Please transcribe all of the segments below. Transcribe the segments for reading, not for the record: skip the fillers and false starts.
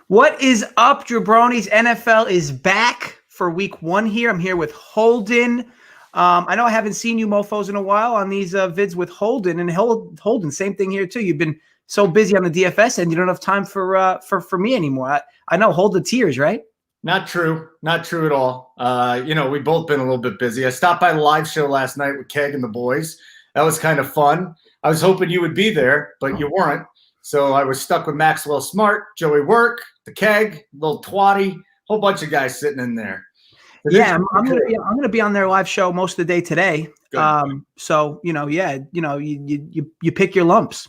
What is up, Jabronis? NFL is back for week 1 here. I'm here with Holden. I know I haven't seen you mofos in a while on these vids with Holden. And Holden, same thing here too. You've been so busy on the DFS and you don't have time for me anymore. I know, hold the tears, right? Not true. Not true at all. We've both been a little bit busy. I stopped by the live show last night with Keg and the boys. That was kind of fun. I was hoping you would be there, but you weren't. So I was stuck with Maxwell Smart, Joey Work, the Keg, little Twatty, whole bunch of guys sitting in there. Yeah, I'm gonna be on their live show most of the day today. So you pick your lumps.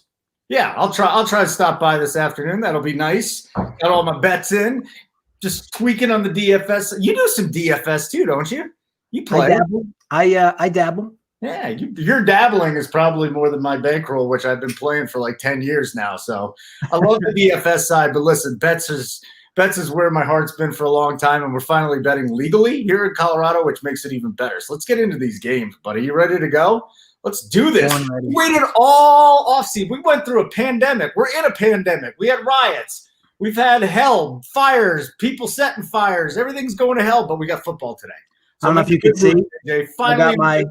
Yeah, I'll try to stop by this afternoon. That'll be nice. Got all my bets in. Just tweaking on the DFS. You do some DFS too, don't you? You play. I dabble. Yeah, your dabbling is probably more than my bankroll, which I've been playing for like 10 years now. So I love the DFS side, but listen, bets is where my heart's been for a long time, and we're finally betting legally here in Colorado, which makes it even better. So let's get into these games, buddy. You ready to go? Let's do this. We waited all offseason. We went through a pandemic. We're in a pandemic. We had riots. We've had hell, fires, people setting fires. Everything's going to hell, but we got football today. So I don't know if you can see. I got my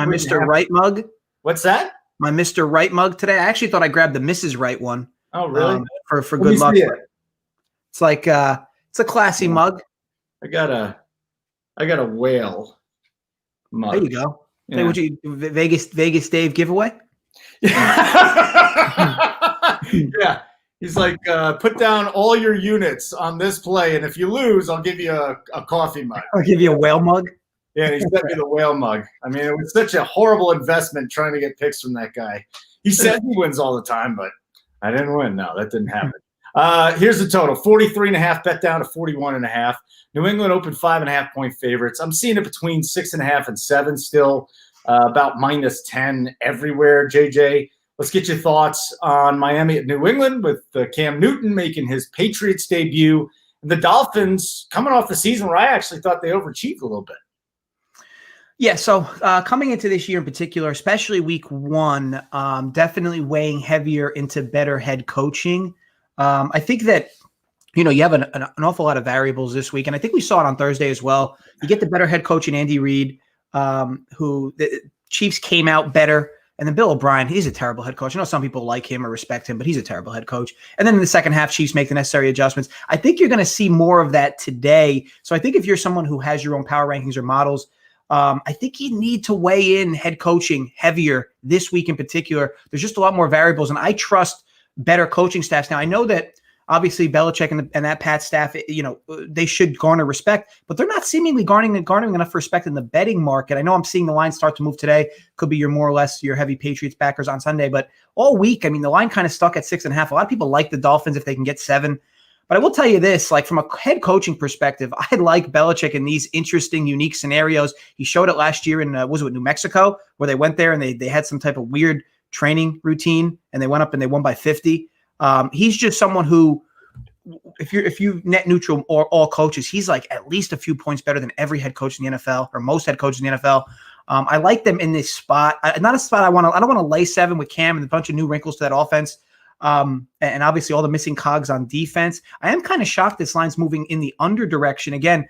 Mr. Right mug. What's that? My Mr. Right mug today. I actually thought I grabbed the Mrs. Right one. Oh, really? For good luck. It's like it's a classy mug. I got a whale mug. There you go. Yeah. Hey, would you Vegas Dave giveaway? Yeah. He's like, put down all your units on this play, and if you lose, I'll give you a coffee mug. I'll give you a whale mug. Yeah, he sent me the whale mug. I mean, it was such a horrible investment trying to get picks from that guy. He said he wins all the time, but I didn't win. No, that didn't happen. Here's the total. 43.5 bet down to 41.5. New England opened 5.5-point favorites. I'm seeing it between 6.5 and 7 still, about -10 everywhere, JJ. Let's get your thoughts on Miami at New England with Cam Newton making his Patriots debut and the Dolphins coming off the season where I actually thought they overachieved a little bit. Yeah, so coming into this year in particular, especially week 1, definitely weighing heavier into better head coaching. I think that, you have an awful lot of variables this week, and I think we saw it on Thursday as well. You get the better head coach in Andy Reid, who the Chiefs came out better. And then Bill O'Brien, he's a terrible head coach. I know some people like him or respect him, but he's a terrible head coach. And then in the second half, Chiefs make the necessary adjustments. I think you're going to see more of that today. So I think if you're someone who has your own power rankings or models, I think you need to weigh in head coaching heavier this week in particular. There's just a lot more variables, and I trust better coaching staffs. Now, I know that obviously Belichick and that Pat staff, they should garner respect, but they're not seemingly garnering enough respect in the betting market. I know I'm seeing the line start to move today. Could be more or less your heavy Patriots backers on Sunday, but all week, I mean, the line kind of stuck at 6.5. A lot of people like the Dolphins if they can get 7. But I will tell you this, like from a head coaching perspective, I like Belichick in these interesting, unique scenarios. He showed it last year in, New Mexico, where they went there and they had some type of weird training routine and they went up and they won by 50. He's just someone who, if you net neutral or all coaches, he's like at least a few points better than every head coach in the NFL or most head coaches in the NFL. I like them in this spot. Not a spot I don't want to lay 7 with Cam and a bunch of new wrinkles to that offense. And obviously all the missing cogs on defense. I am kind of shocked this line's moving in the under direction. Again,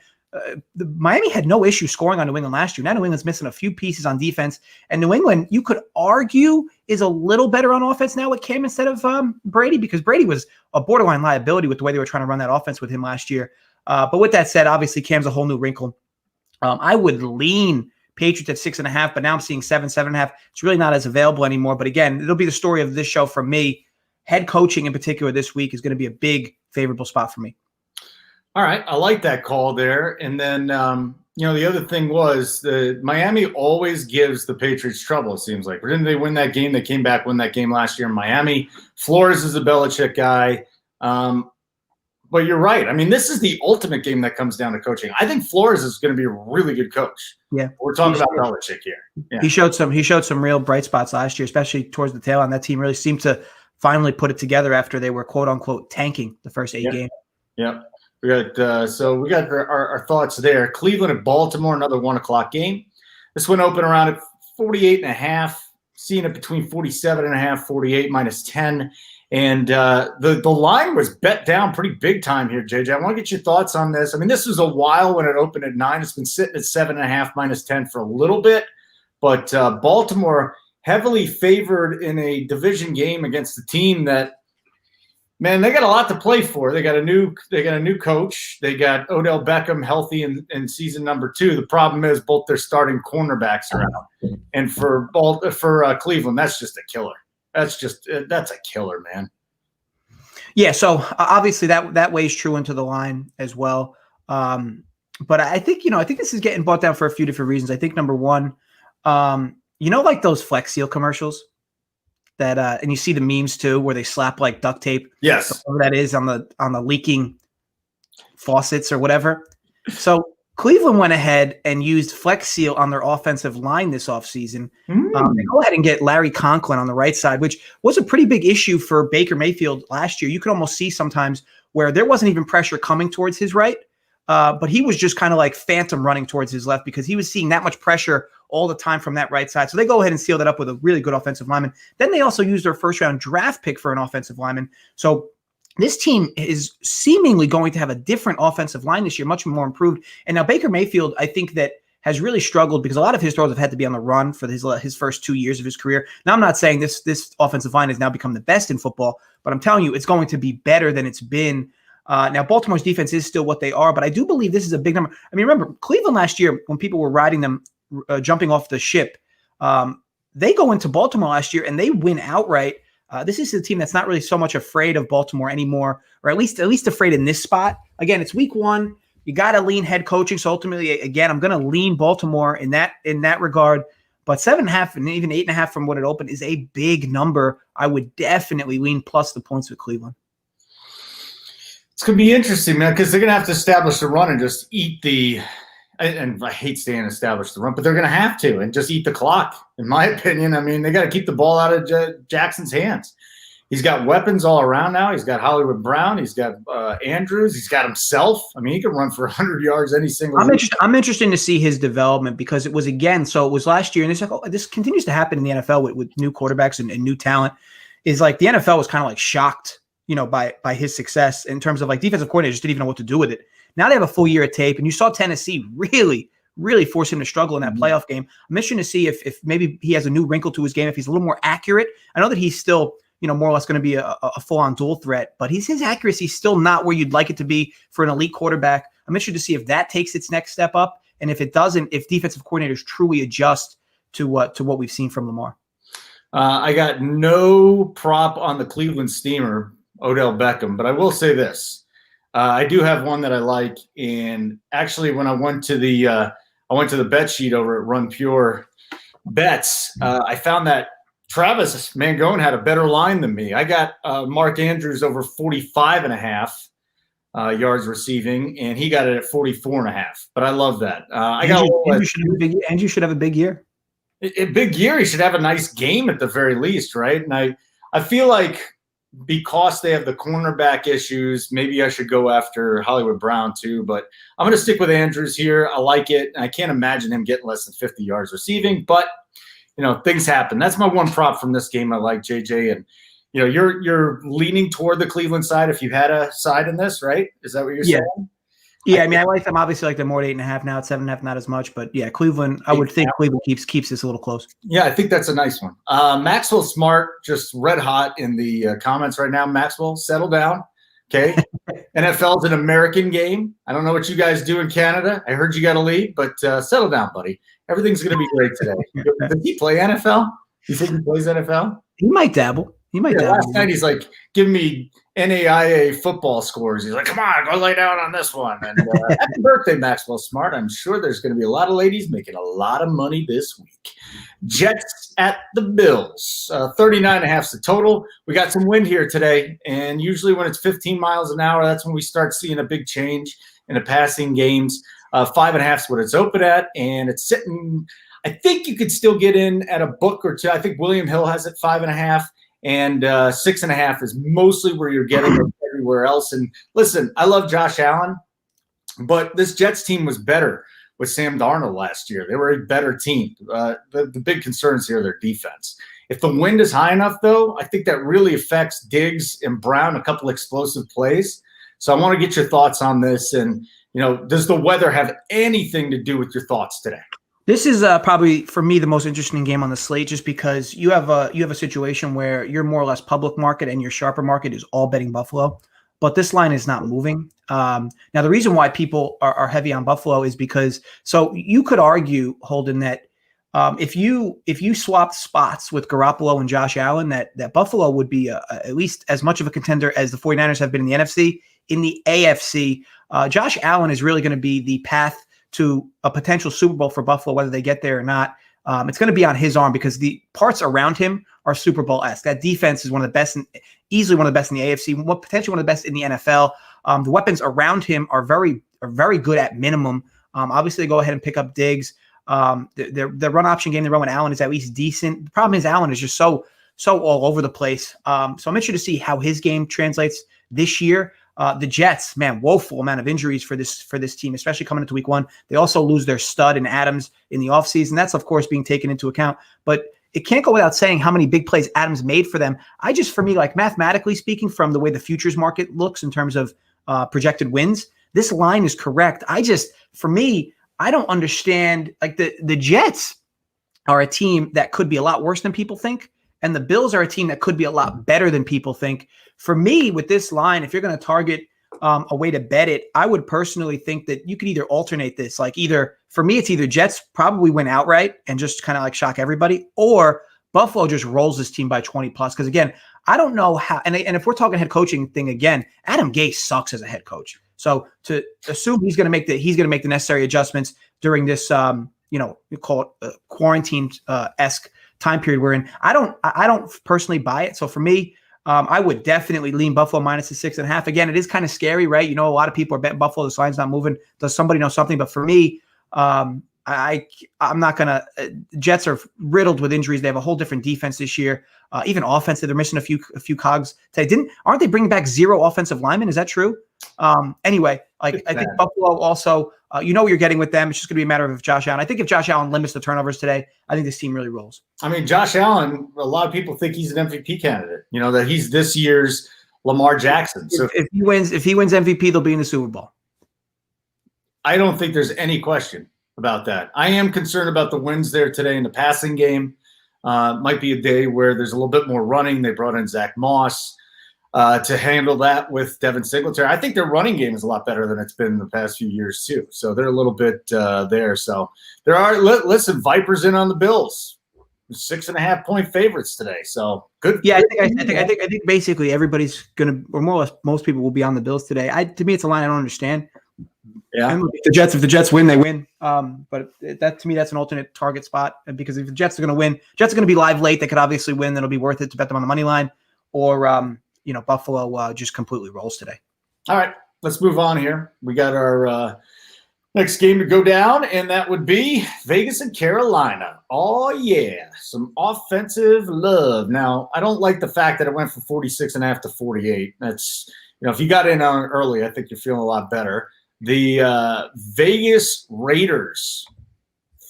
Miami had no issue scoring on New England last year. Now New England's missing a few pieces on defense. And New England, you could argue, is a little better on offense now with Cam instead of Brady, because Brady was a borderline liability with the way they were trying to run that offense with him last year. But with that said, obviously Cam's a whole new wrinkle. I would lean Patriots at 6.5, but now I'm seeing 7.5. It's really not as available anymore. But again, it'll be the story of this show from me. Head coaching in particular this week is going to be a big favorable spot for me. All right. I like that call there. And then, the other thing was the Miami always gives the Patriots trouble, it seems like. Didn't they win that game? They came back, win that game last year in Miami. Flores is a Belichick guy. But you're right. I mean, this is the ultimate game that comes down to coaching. I think Flores is going to be a really good coach. Yeah. We're talking about Belichick here. Yeah. He showed some real bright spots last year, especially towards the tail end. That team really seemed to finally put it together after they were quote unquote tanking the first 8 games. Yep. We got our thoughts there. Cleveland at Baltimore, another 1:00 game. This one opened around at 48.5, seeing it between 47.5, 48 -10. And the line was bet down pretty big time here, JJ. I want to get your thoughts on this. I mean, this was a while when it opened at 9. It's been sitting at 7.5 -10 for a little bit. But Baltimore heavily favored in a division game against a team that, man, they got a lot to play for. They got a new coach. They got Odell Beckham healthy in season number 2. The problem is both their starting cornerbacks are out. And for Cleveland, that's just a killer. That's a killer, man. Yeah, so obviously that weighs true into the line as well. But I think this is getting bought down for a few different reasons. I think number one, like those Flex Seal commercials that and you see the memes too where they slap like duct tape. Yes. Whatever that is on the leaking faucets or whatever. So Cleveland went ahead and used Flex Seal on their offensive line this offseason. They go ahead and get Larry Conklin on the right side, which was a pretty big issue for Baker Mayfield last year. You could almost see sometimes where there wasn't even pressure coming towards his right, but he was just kind of like phantom running towards his left because he was seeing that much pressure all the time from that right side. So they go ahead and seal that up with a really good offensive lineman. Then they also used their first-round draft pick for an offensive lineman. So this team is seemingly going to have a different offensive line this year, much more improved. And now Baker Mayfield, I think that has really struggled because a lot of his throws have had to be on the run for his first 2 years of his career. Now, I'm not saying this offensive line has now become the best in football, but I'm telling you it's going to be better than it's been. Now, Baltimore's defense is still what they are, but I do believe this is a big number. I mean, remember, Cleveland last year, when people were riding them, jumping off the ship, they go into Baltimore last year and they win outright. This is a team that's not really so much afraid of Baltimore anymore, or at least afraid in this spot. Again, it's week 1. You got to lean head coaching. So ultimately, again, I'm going to lean Baltimore in that regard. But 7.5 and even 8.5 from what it opened is a big number. I would definitely lean plus the points with Cleveland. It's going to be interesting, man, because they're going to have to establish the run and just eat the – and I hate saying establish the run, but they're going to have to and just eat the clock, in my opinion. I mean, they got to keep the ball out of Jackson's hands. He's got weapons all around now. He's got Hollywood Brown. He's got Andrews. He's got himself. I mean, he can run for 100 yards any single week. I'm interested to see his development because it was last year, and this continues to happen in the NFL with new quarterbacks and new talent, is like the NFL was kind of like shocked, by his success in terms of like defensive coordinators just didn't even know what to do with it. Now they have a full year of tape, and you saw Tennessee really, really force him to struggle in that playoff game. I'm interested to see if maybe he has a new wrinkle to his game, if he's a little more accurate. I know that he's still, more or less going to be a full-on dual threat, but his accuracy is still not where you'd like it to be for an elite quarterback. I'm interested to see if that takes its next step up, and if it doesn't, if defensive coordinators truly adjust to what we've seen from Lamar. I got no prop on the Cleveland Steamer, Odell Beckham, but I will say this. I do have one that I like, and actually, when I went to the bet sheet over at Run Pure Bets, I found that Travis Mangone had a better line than me. I got Mark Andrews over 45.5 yards receiving, and he got it at 44.5. But I love that. Andrew should have a big year. A big year. He should have a nice game at the very least, right? And I feel like, because they have the cornerback issues, maybe I should go after Hollywood Brown too, but I'm going to stick with Andrews here. I like it. I can't imagine him getting less than 50 yards receiving, but things happen. That's my one prop from this game I like, JJ. And you're leaning toward the Cleveland side if you had a side in this, right? Is that what you're saying? Yeah, I mean, I like them. Obviously, like them more at 8.5 now. At 7.5, not as much. But yeah, Cleveland. I would think Cleveland keeps this a little close. Yeah, I think that's a nice one. Maxwell Smart, just red hot in the comments right now. Maxwell, settle down. Okay, NFL's an American game. I don't know what you guys do in Canada. I heard you got a lead, but settle down, buddy. Everything's going to be great today. Does he play NFL? You think he plays NFL? He might dabble. Last night he's like giving me NAIA football scores. He's like, come on, go lay down on this one. And happy birthday, Maxwell Smart. I'm sure there's going to be a lot of ladies making a lot of money this week. Jets at the Bills. 39.5 is the total. We got some wind here today. And usually when it's 15 miles an hour, that's when we start seeing a big change in the passing games. 5.5 is what it's open at. And it's sitting, I think you could still get in at a book or two. I think William Hill has it 5.5. And 6.5 is mostly where you're getting it everywhere else. And listen, I love Josh Allen, but this Jets team was better with Sam Darnold last year. They were a better team. The big concerns here are their defense. If the wind is high enough, though, I think that really affects Diggs and Brown, a couple explosive plays. So I want to get your thoughts on this. And, does the weather have anything to do with your thoughts today? This is probably, for me, the most interesting game on the slate, just because you have a situation where your more or less public market and your sharper market is all betting Buffalo, but this line is not moving. Now, the reason why people are heavy on Buffalo is because, so you could argue, Holden, that if you swapped spots with Garoppolo and Josh Allen, that Buffalo would be at least as much of a contender as the 49ers have been in the NFC. In the AFC, Josh Allen is really going to be the path to a potential Super Bowl for Buffalo, whether they get there or not. It's going to be on his arm because the parts around him are Super Bowl-esque. That defense is one of the best, easily one of the best in the AFC, potentially one of the best in the NFL. The weapons around him are very good at minimum. Obviously, they go ahead and pick up Diggs. The run option game they run with Allen is at least decent. The problem is Allen is just so all over the place. So I'm interested to see how his game translates this year. The Jets, man, woeful amount of injuries for this team, especially coming into week one. They also lose their stud in Adams in the offseason. That's, of course, being taken into account. But it can't go without saying how many big plays Adams made for them. For me, like mathematically speaking, from the way the futures market looks in terms of projected wins, this line is correct. For me, I don't understand. Like the Jets are a team that could be a lot worse than people think. And the Bills are a team that could be a lot better than people think. For me, with this line, if you're going to target a way to bet it, I would personally think that you could either alternate this. For me, it's either Jets probably win outright and just kind of like shock everybody, or Buffalo just rolls this team by 20 plus. Because again, I don't know how, and if we're talking head coaching thing again, Adam Gase sucks as a head coach. So to assume he's going to make the necessary adjustments during this, you call it quarantine-esque time period we're in, I don't personally buy it. So for me, I would definitely lean Buffalo minus the 6.5. Again, it is kind of scary, right? A lot of people are betting Buffalo. This line's not moving. Does somebody know something? But for me, I'm not going to Jets are riddled with injuries. They have a whole different defense this year. Even offensive, they're missing a few cogs today. Aren't they bringing back 0 offensive linemen? Is that true? Anyway, I think Buffalo also, what you're getting with them. It's just going to be a matter of Josh Allen. I think if Josh Allen limits the turnovers today, I think this team really rolls. I mean, Josh Allen, a lot of people think he's an MVP candidate, that he's this year's Lamar Jackson. So if he wins MVP, they'll be in the Super Bowl. I don't think there's any question about that. I am concerned about the wins there today in the passing game. Might be a day where there's a little bit more running. They brought in Zach Moss to handle that with Devin Singletary. I think their running game is a lot better than it's been in the past few years too. So they're a little bit there. So there are, listen, Vipers in on the Bills, 6.5 point favorites today. So good. Yeah, I think basically everybody's gonna, or more or less most people will be on the Bills today. To me, it's a line I don't understand. Yeah, if the Jets win, they win. But that to me, that's an alternate target spot, because if the Jets are going to win, Jets are going to be live late. They could obviously win. Then it'll be worth it to bet them on the money line, or Buffalo just completely rolls today. All right, let's move on here. We got our next game to go down, and that would be Vegas and Carolina. Oh yeah, some offensive love. Now, I don't like the fact that it went from 46.5 to 48. That's, if you got in on early, I think you're feeling a lot better. The Vegas Raiders,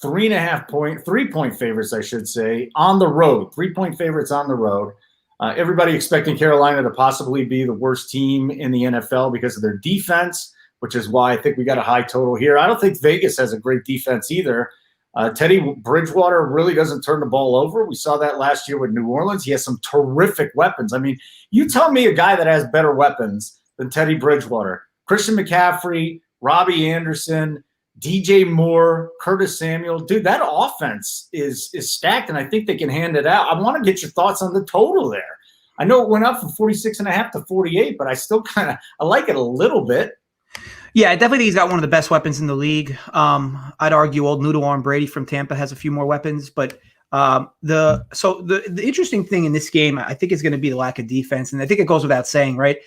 3-point favorites, I should say, on the road. 3-point favorites on the road. Everybody expecting Carolina to possibly be the worst team in the NFL because of their defense, which is why I think we got a high total here. I don't think Vegas has a great defense either. Teddy Bridgewater really doesn't turn the ball over. We saw that last year with New Orleans. He has some terrific weapons. I mean, you tell me a guy that has better weapons than Teddy Bridgewater. Christian McCaffrey, Robbie Anderson, DJ Moore, Curtis Samuel. Dude, that offense is stacked, and I think they can hand it out. I want to get your thoughts on the total there. I know it went up from 46.5 to 48, but I still I like it a little bit. Yeah, I definitely think he's got one of the best weapons in the league. I'd argue old Noodle Arm Brady from Tampa has a few more weapons, but the interesting thing in this game, I think, is going to be the lack of defense, and I think it goes without saying, right?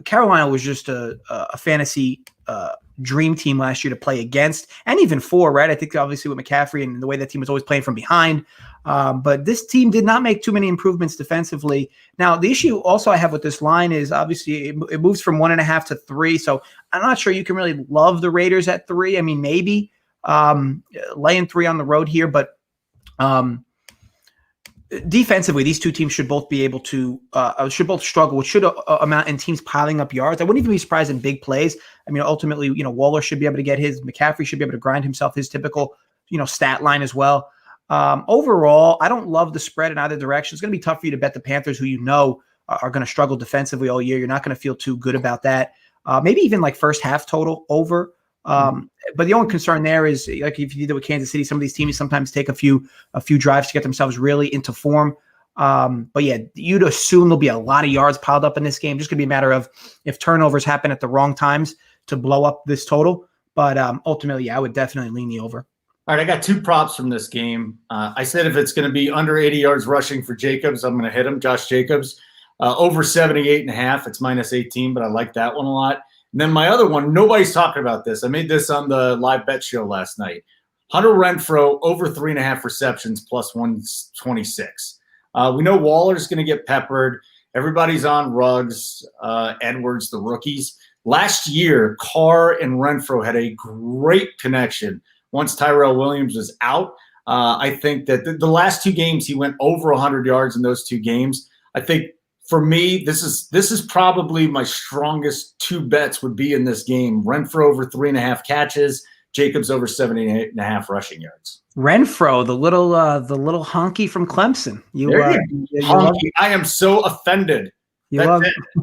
Carolina was just a fantasy dream team last year to play against, and even for, right? I think obviously with McCaffrey and the way that team was always playing from behind, but this team did not make too many improvements defensively. Now, the issue also I have with this line is obviously it moves from 1.5 to 3, so I'm not sure you can really love the Raiders at 3. I mean, maybe laying 3 on the road here, but defensively, these two teams should both be able to should both struggle, which should amount in teams piling up yards. I wouldn't even be surprised in big plays. I mean, ultimately, Waller should be able to get his. McCaffrey should be able to grind himself his typical, stat line as well. Overall, I don't love the spread in either direction. It's going to be tough for you to bet the Panthers, who are going to struggle defensively all year. You're not going to feel too good about that. Maybe even like first half total over. But the only concern there is, like if you did with Kansas City, some of these teams sometimes take a few drives to get themselves really into form. But yeah, you'd assume there'll be a lot of yards piled up in this game. Just going to be a matter of if turnovers happen at the wrong times to blow up this total. But ultimately, yeah, I would definitely lean the over. All right, I got two props from this game. I said if it's going to be under 80 yards rushing for Jacobs, I'm going to hit him, Josh Jacobs. Over 78.5, it's minus 18, but I like that one a lot. And then my other one, nobody's talking about this. I made this on the live bet show last night. Hunter Renfrow, over 3.5 receptions, plus 126. We know Waller's going to get peppered. Everybody's on Ruggs, Edwards, the rookies. Last year, Carr and Renfrow had a great connection once Tyrell Williams was out. I think that the last two games, he went over 100 yards in those two games. I think for me, this is probably my strongest two bets would be in this game. Renfrow over 3.5 catches, Jacobs over 78.5 rushing yards. Renfrow, the little honky from Clemson. Honky. I am so offended. I'm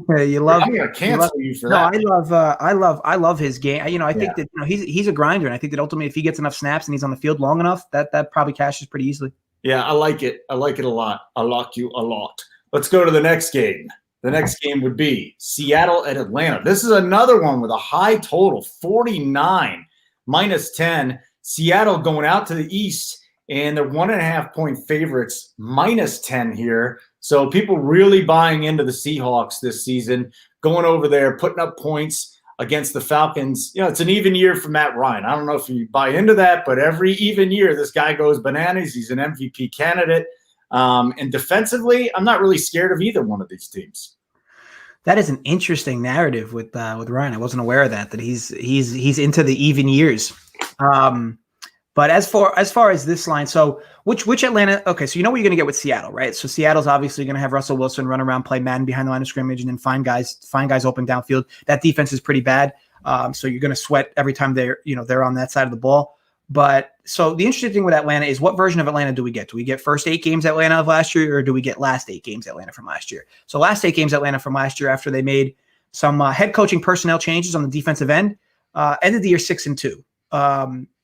gonna cancel you for that. No, I love his game. I think that he's a grinder, and I think that ultimately, if he gets enough snaps and he's on the field long enough, that probably cashes pretty easily. Yeah, I like it. I like it a lot. I like you a lot. Let's go to the next game. The next game would be Seattle at Atlanta. This is another one with a high total, 49, minus 10. Seattle going out to the East, and they're 1.5-point favorites, minus 10 here. So people really buying into the Seahawks this season, going over there, putting up points against the Falcons. It's an even year for Matt Ryan. I don't know if you buy into that, but every even year, this guy goes bananas. He's an MVP candidate. And defensively, I'm not really scared of either one of these teams. That is an interesting narrative with Ryan. I wasn't aware of that he's into the even years. But as far as this line, so which Atlanta? Okay, so what you're going to get with Seattle, right? So Seattle's obviously going to have Russell Wilson run around, play Madden behind the line of scrimmage, and then find guys open downfield. That defense is pretty bad. So you're going to sweat every time they're on that side of the ball. But so the interesting thing with Atlanta is, what version of Atlanta do we get? Do we get first 8 games Atlanta of last year, or do we get last 8 games Atlanta from last year? So last 8 games Atlanta from last year, after they made some head coaching personnel changes on the defensive end, ended the year 6-2.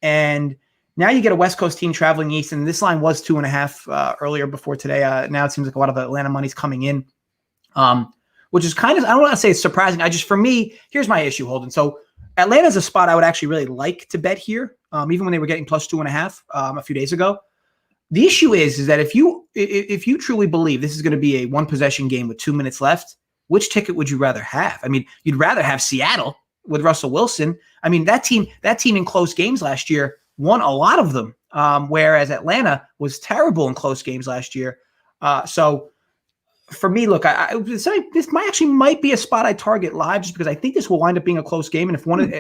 And now you get a West Coast team traveling east, and this line was 2.5 earlier before today. Now it seems like a lot of Atlanta money's coming in, which is kind of, I don't want to say it's surprising. For me, here's my issue, Holden. So Atlanta's a spot I would actually really like to bet here, even when they were getting plus 2.5 a few days ago. The issue is that if you truly believe this is going to be a one possession game with 2 minutes left, which ticket would you rather have? I mean, you'd rather have Seattle with Russell Wilson. I mean, that team in close games last year won a lot of them, whereas Atlanta was terrible in close games last year. So for me, look, this might be a spot I target live, just because I think this will wind up being a close game. And if one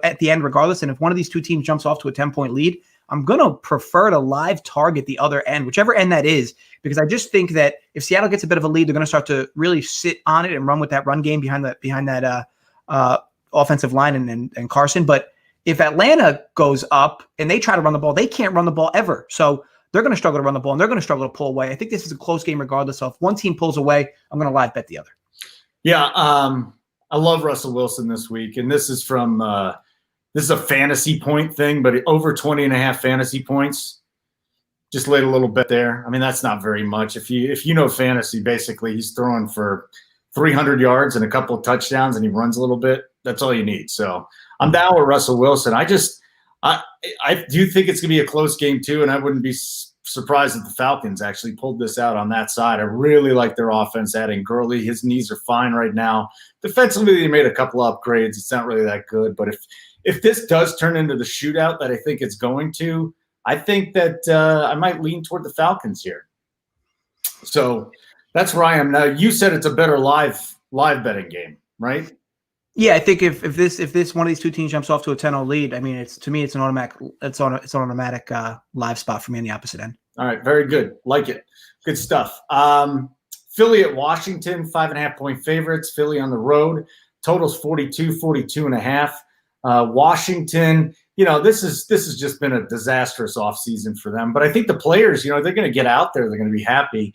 at the end, regardless, and if one of these two teams jumps off to a 10-point lead, I'm going to prefer to live target the other end, whichever end that is, because I just think that if Seattle gets a bit of a lead, they're going to start to really sit on it and run with that run game behind that offensive line and Carson. But if Atlanta goes up and they try to run the ball, they can't run the ball ever. So they're going to struggle to run the ball, and they're going to struggle to pull away. I think this is a close game regardless. So if one team pulls away, I'm going to live bet the other. Yeah, I love Russell Wilson this week, and this is from this is a fantasy point thing, but over 20.5 fantasy points. Just laid a little bit there. I mean, that's not very much. If you know fantasy, basically he's throwing for 300 yards and a couple of touchdowns, and he runs a little bit. That's all you need. So I'm down with Russell Wilson. I do think it's going to be a close game too, and I wouldn't be surprised if the Falcons actually pulled this out on that side. I really like their offense, adding Gurley. His knees are fine right now. Defensively, they made a couple of upgrades. It's not really that good, but if this does turn into the shootout that I think it's going to, I think that I might lean toward the Falcons here. So that's where I am. Now, you said it's a better live betting game, right? Yeah, I think if this one of these two teams jumps off to a 10-0 lead, I mean, it's an automatic live spot for me on the opposite end. All right. Very good. Like it. Good stuff. Philly at Washington, 5.5-point favorites. Philly on the road. Totals 42.5. Washington, this has just been a disastrous offseason for them. But I think the players, they're going to get out there. They're going to be happy.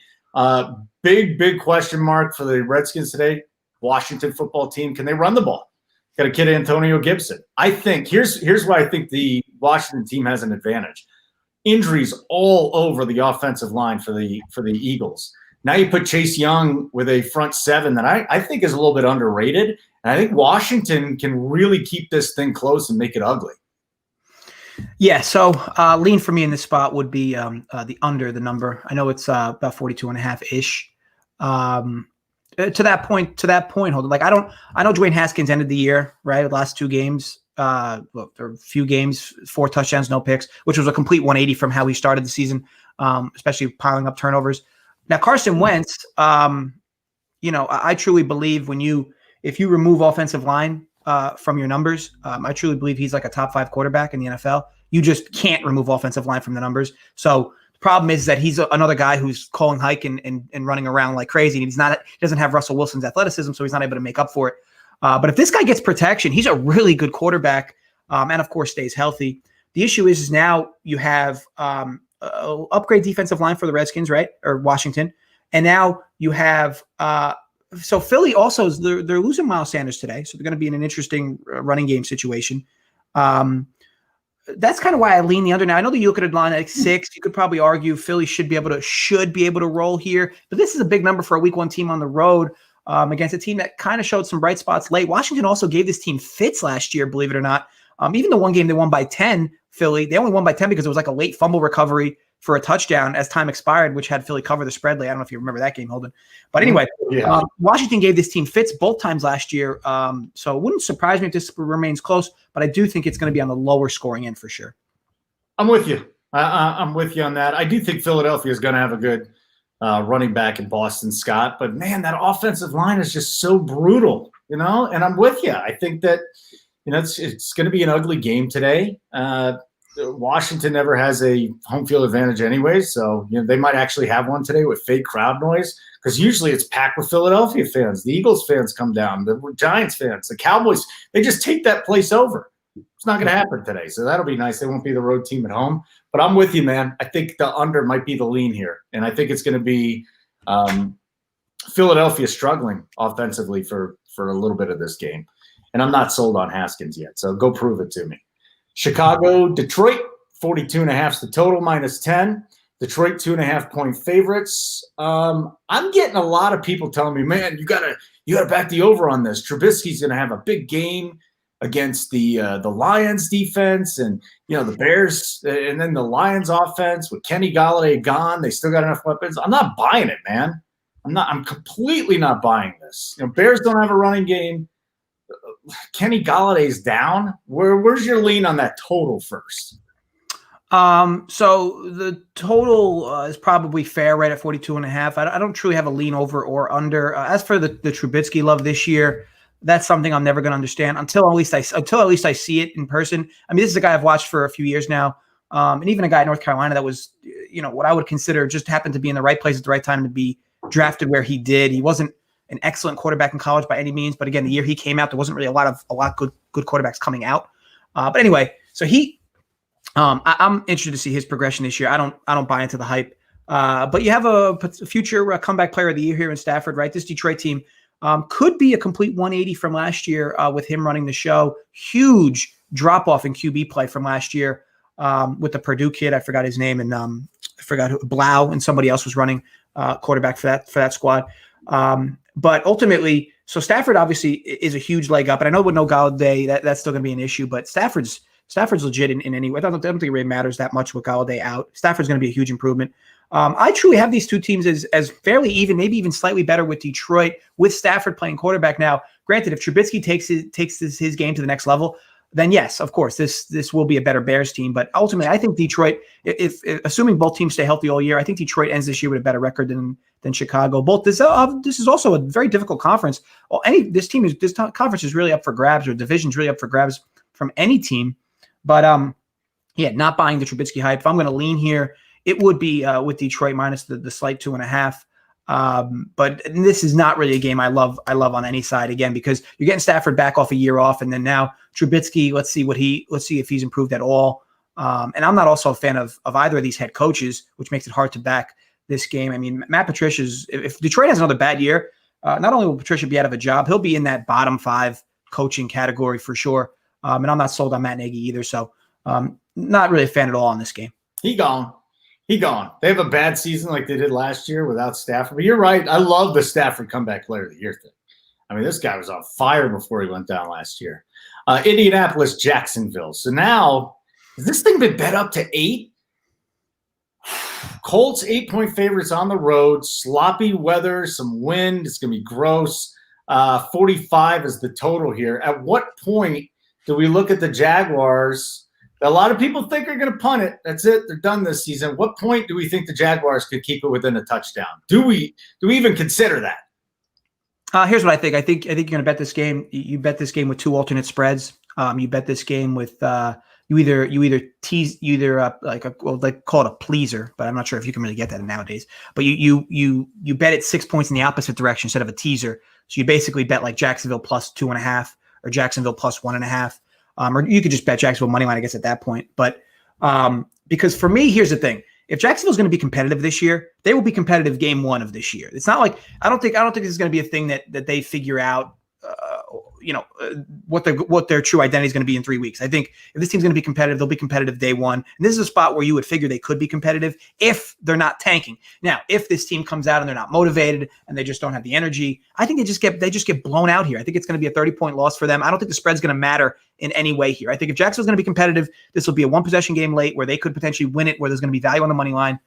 Big question mark for the Redskins today. Washington football team, can they run the ball? Got a kid, Antonio Gibson. I think here's why I think the Washington team has an advantage. Injuries all over the offensive line for the Eagles. Now you put Chase Young with a front seven that I think is a little bit underrated. And I think Washington can really keep this thing close and make it ugly. Yeah, so lean for me in this spot would be the under the number. I know it's about 42.5-ish. To that point, Holden. Like I know Dwayne Haskins ended the year, right? The last 2 games, there were a few games, 4 touchdowns, no picks, which was a complete 180 from how he started the season, especially piling up turnovers. Now Carson Wentz, I truly believe if you remove offensive line from your numbers, I truly believe he's like a top 5 quarterback in the NFL. You just can't remove offensive line from the numbers. So the problem is that he's another guy who's calling hike and running around like crazy. And he doesn't have Russell Wilson's athleticism, so he's not able to make up for it. But if this guy gets protection, he's a really good quarterback, and of course stays healthy. The issue is now you have upgrade defensive line for the Redskins, right? Or Washington. And now you have so Philly also they're losing Miles Sanders today. So they're going to be in an interesting running game situation. That's kind of why I lean the under. Now I know that you look at a line at 6. You could probably argue Philly should be able to roll here, but this is a big number for a week 1 team on the road against a team that kind of showed some bright spots late. Washington also gave this team fits last year, believe it or not. Even the one game they won by 10, Philly, they only won by 10 because it was like a late fumble recovery for a touchdown as time expired, which had Philly cover the spread late. I don't know if you remember that game, Holden. But anyway, Washington gave this team fits both times last year. So it wouldn't surprise me if this remains close, but I do think it's going to be on the lower scoring end for sure. I'm with you. I'm with you on that. I do think Philadelphia is going to have a good running back in Boston Scott. But, man, that offensive line is just so brutal, and I'm with you. I think that, it's going to be an ugly game today. Washington never has a home field advantage anyway, so they might actually have one today with fake crowd noise because usually it's packed with Philadelphia fans. The Eagles fans come down, the Giants fans, the Cowboys, they just take that place over. It's not going to happen today, so that'll be nice. They won't be the road team at home, but I'm with you, man. I think the under might be the lean here, and I think it's going to be Philadelphia struggling offensively for a little bit of this game, and I'm not sold on Haskins yet, so go prove it to me. Chicago, Detroit, 42.5 is the total, -10. Detroit, 2.5-point favorites. I'm getting a lot of people telling me, man, you gotta back the over on this. Trubisky's going to have a big game against the Lions defense and the Bears, and then the Lions offense with Kenny Golladay gone. They still got enough weapons. I'm not buying it, man. I'm completely not buying this. Bears don't have a running game. Kenny Galladay's down. Where's your lean on that total first? So the total is probably fair, right at 42.5. I don't truly have a lean over or under. As for the Trubisky love this year, that's something I'm never going to understand until at least I see it in person. I mean, this is a guy I've watched for a few years now, and even a guy in North Carolina that was, what I would consider just happened to be in the right place at the right time to be drafted where he did. He wasn't an excellent quarterback in college by any means, but again, the year he came out, there wasn't really a lot good quarterbacks coming out. But anyway, so I'm interested to see his progression this year. I don't buy into the hype. But you have a future comeback player of the year here in Stafford, right? This Detroit team could be a complete 180 from last year with him running the show. Huge drop off in QB play from last year with the Purdue kid. I forgot his name, and I forgot who, Blau, and somebody else was running quarterback for that squad. But ultimately, so Stafford obviously is a huge leg up, and I know with no Galladay that's still going to be an issue. But Stafford's legit in any way. I don't think it really matters that much with Galladay out. Stafford's going to be a huge improvement. I truly have these two teams as fairly even, maybe even slightly better with Detroit, with Stafford playing quarterback now. Granted, if Trubisky takes his game to the next level, then yes, of course, this will be a better Bears team. But ultimately, I think Detroit, if assuming both teams stay healthy all year, I think Detroit ends this year with a better record than Chicago. This is also a very difficult conference. Well, this conference is really up for grabs, or division's really up for grabs from any team. But not buying the Trubisky hype. If I'm going to lean here, it would be with Detroit minus the slight 2.5. But this is not really a game I love on any side, again, because you're getting Stafford back off a year off, and then now Trubisky, let's see if he's improved at all. And I'm not also a fan of either of these head coaches, which makes it hard to back this game. I mean, Matt Patricia's, if Detroit has another bad year, not only will Patricia be out of a job, he'll be in that bottom 5 coaching category for sure. And I'm not sold on Matt Nagy either. So not really a fan at all on this game. He gone. They have a bad season like they did last year without Stafford. But you're right. I love the Stafford comeback player of the year thing. I mean, this guy was on fire before he went down last year. Indianapolis, Jacksonville. So now, has this thing been bet up to 8? Colts 8-point favorites on the road. Sloppy weather, some wind. It's going to be gross. 45 is the total here. At what point do we look at the Jaguars? A lot of people think are going to punt it. That's it. They're done this season. What point do we think the Jaguars could keep it within a touchdown? Do we even consider that? Here's what I think. I think you're going to bet this game. You bet this game with 2 alternate spreads. You bet this game with you either tease they call it a pleaser, but I'm not sure if you can really get that nowadays. But you bet it 6 points in the opposite direction instead of a teaser. So you basically bet like Jacksonville plus 2.5 or Jacksonville plus 1.5. Or you could just bet Jacksonville money line, I guess, at that point. But because for me, here's the thing: if Jacksonville's going to be competitive this year, they will be competitive game 1 of this year. It's not like I don't think this is going to be a thing that they figure out. What their true identity is going to be in 3 weeks. I think if this team's going to be competitive, they'll be competitive day 1. And this is a spot where you would figure they could be competitive if they're not tanking. Now, if this team comes out and they're not motivated and they just don't have the energy, I think they just get blown out here. I think it's going to be a 30-point loss for them. I don't think the spread's going to matter in any way here. I think if Jacksonville's going to be competitive, this will be a 1-possession game late where they could potentially win it, where there's going to be value on the money line,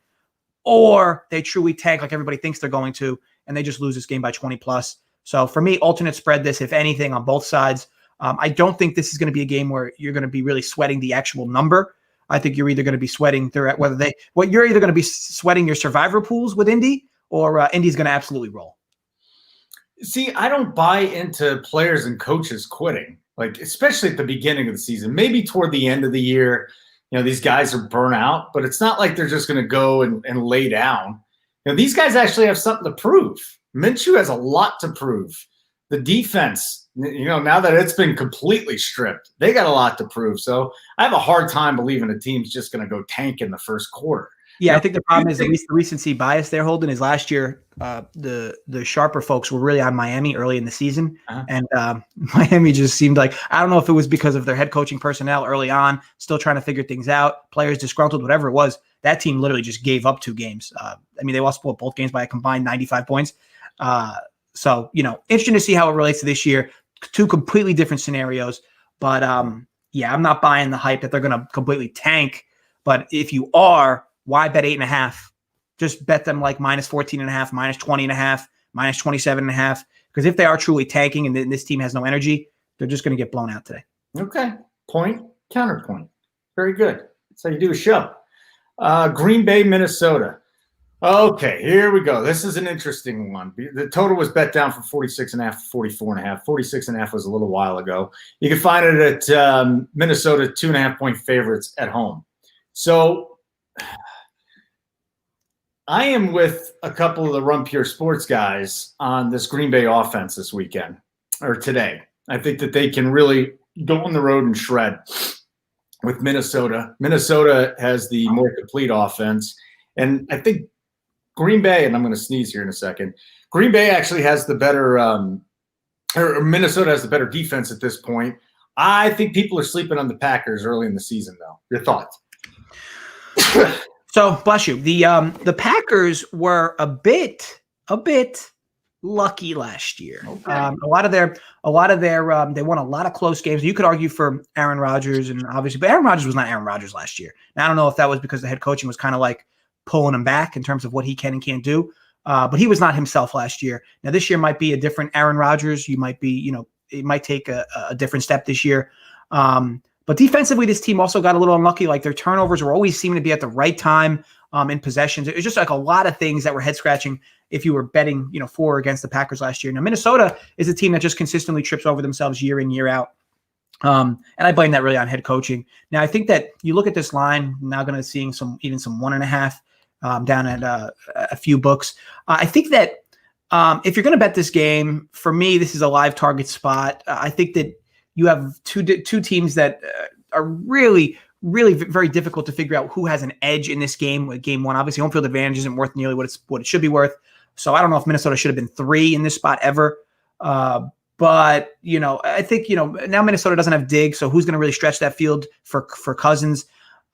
or they truly tank like everybody thinks they're going to, and they just lose this game by 20 plus. So for me, alternate spread this, if anything, on both sides. I don't think this is going to be a game where you're going to be really sweating the actual number. I think you're either going to be sweating you're either going to be sweating your survivor pools with Indy, or Indy's going to absolutely roll. See, I don't buy into players and coaches quitting, like especially at the beginning of the season. Maybe toward the end of the year, these guys are burnt out, but it's not like they're just going to go and lay down. These guys actually have something to prove. Minshew has a lot to prove. The defense, now that it's been completely stripped, they got a lot to prove. So I have a hard time believing a team's just going to go tank in the first quarter. Yeah, I think the problem is at least the recency bias there, Holden, is last year the sharper folks were really on Miami early in the season. And Miami just seemed like, I don't know if it was because of their head coaching personnel early on, still trying to figure things out, players disgruntled, whatever it was. That team literally just gave up 2 games. They lost both games by a combined 95 points. So, interesting to see how it relates to this year. 2 completely different scenarios. But, I'm not buying the hype that they're going to completely tank. But if you are, why bet 8.5? Just bet them like minus 14.5, minus 20.5, minus 27.5. Because if they are truly tanking and this team has no energy, they're just going to get blown out today. Okay. Point, counterpoint. Very good. That's how you do a show. Green Bay, Minnesota. Okay, here we go. This is an interesting one. The total was bet down from 46.5 to 44.5. 46.5 was a little while ago. You can find it at Minnesota 2.5-point favorites at home. So I am with a couple of the Run Pure Sports guys on this Green Bay offense this weekend or today. I think that they can really go on the road and shred with Minnesota. Minnesota has the more complete offense. And I think Green Bay, and I'm going to sneeze here in a second, Green Bay actually has the better or Minnesota has the better defense at this point. I think people are sleeping on the Packers early in the season, though. Your thoughts? So, bless you. The Packers were a bit lucky last year. Okay. A lot of their they won a lot of close games. You could argue for Aaron Rodgers, and obviously, but Aaron Rodgers was not Aaron Rodgers last year. Now, I don't know if that was because the head coaching was kind of like pulling him back in terms of what he can and can't do. But he was not himself last year. Now, this year might be a different Aaron Rodgers. You might be, it might take a different step this year. But defensively, this team also got a little unlucky. Like their turnovers were always seeming to be at the right time in possessions. It was just like a lot of things that were head scratching if you were betting, for or against the Packers last year. Now, Minnesota is a team that just consistently trips over themselves year in, year out. And I blame that really on head coaching. Now, I think that you look at this line, now going to seeing some 1.5. down at a few books. I think that if you're going to bet this game, for me, this is a live target spot. I think that you have two teams that are really very difficult to figure out who has an edge in this game. With game one, obviously, home field advantage isn't worth nearly what it should be worth. So I don't know if Minnesota should have been 3 in this spot ever. But I think now Minnesota doesn't have Diggs, so who's going to really stretch that field for Cousins?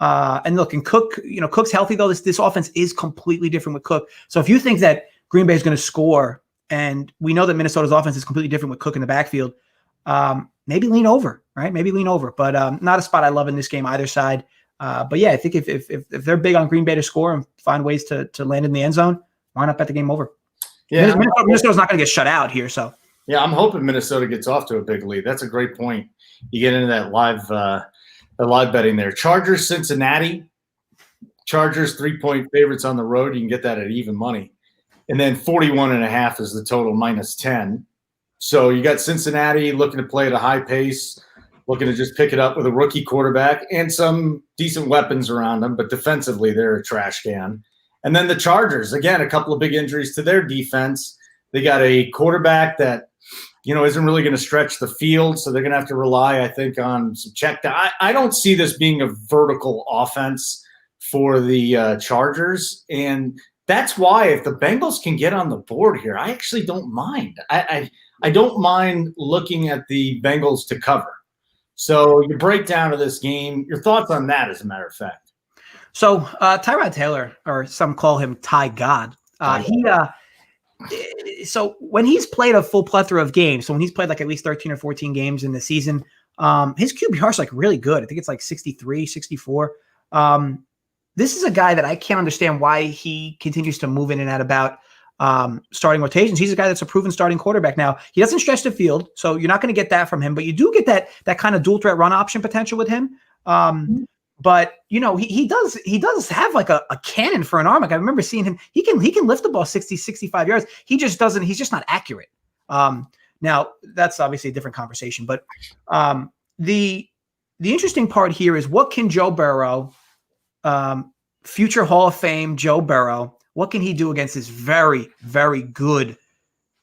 And look, and Cook, Cook's healthy though. This offense is completely different with Cook. So if you think that Green Bay is going to score, and we know that Minnesota's offense is completely different with Cook in the backfield, maybe lean over, right? Maybe lean over, but not a spot I love in this game either side. But yeah, I think if they're big on Green Bay to score and find ways to land in the end zone, why not bet the game over? Yeah, Minnesota's not going to get shut out here, so. Yeah, I'm hoping Minnesota gets off to a big lead. That's a great point. You get into that live betting there. Chargers, Cincinnati. Chargers 3-point favorites on the road. You can get that at even money. And then 41.5 is the total, -10. So you got Cincinnati looking to play at a high pace, looking to just pick it up with a rookie quarterback and some decent weapons around them, but defensively they're a trash can. And then the Chargers, again, a couple of big injuries to their defense. They got a quarterback that, isn't really going to stretch the field, so they're going to have to rely, I think, on some check down. I don't see this being a vertical offense for the Chargers, and that's why if the Bengals can get on the board here, I actually don't mind. I don't mind looking at the Bengals to cover. So your breakdown of this game, your thoughts on that, as a matter of fact. So Tyrod Taylor, or some call him Ty God, so when he's played a full plethora of games, so when he's played like at least 13 or 14 games in the season, his QBR is like really good. I think it's like 63, 64. This is a guy that I can't understand why he continues to move in and out about starting rotations. He's a guy that's a proven starting quarterback. Now, he doesn't stretch the field, so you're not going to get that from him, but you do get that kind of dual threat run option potential with him. But he does have like a cannon for an arm. Like I remember seeing him. He can lift the ball 60, 65 yards. He's just not accurate. Now that's obviously a different conversation. But the interesting part here is, what can Joe Burrow, future Hall of Fame Joe Burrow, what can he do against this very, very good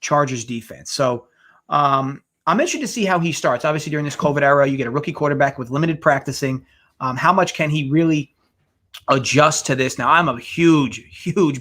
Chargers defense? So I'm interested to see how he starts. Obviously, during this COVID era, you get a rookie quarterback with limited practicing. How much can he really adjust to this? Now, I'm a huge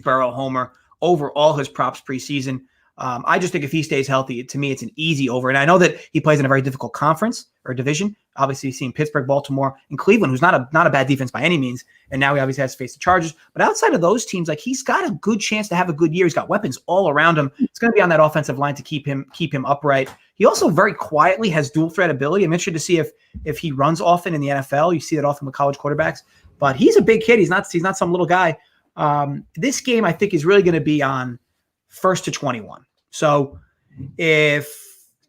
Burrow homer over all his props preseason. I just think if he stays healthy, to me, it's an easy over. And I know that he plays in a very difficult conference or division. Obviously, you've seen Pittsburgh, Baltimore, and Cleveland, who's not a bad defense by any means. And now he obviously has to face the Chargers. But outside of those teams, like, he's got a good chance to have a good year. He's got weapons all around him. It's going to be on that offensive line to keep him upright. He also very quietly has dual threat ability. I'm interested to see if he runs often in the NFL. You see that often with college quarterbacks. But he's a big kid. He's not some little guy. This game, I think, is really going to be on 1st to 21. So if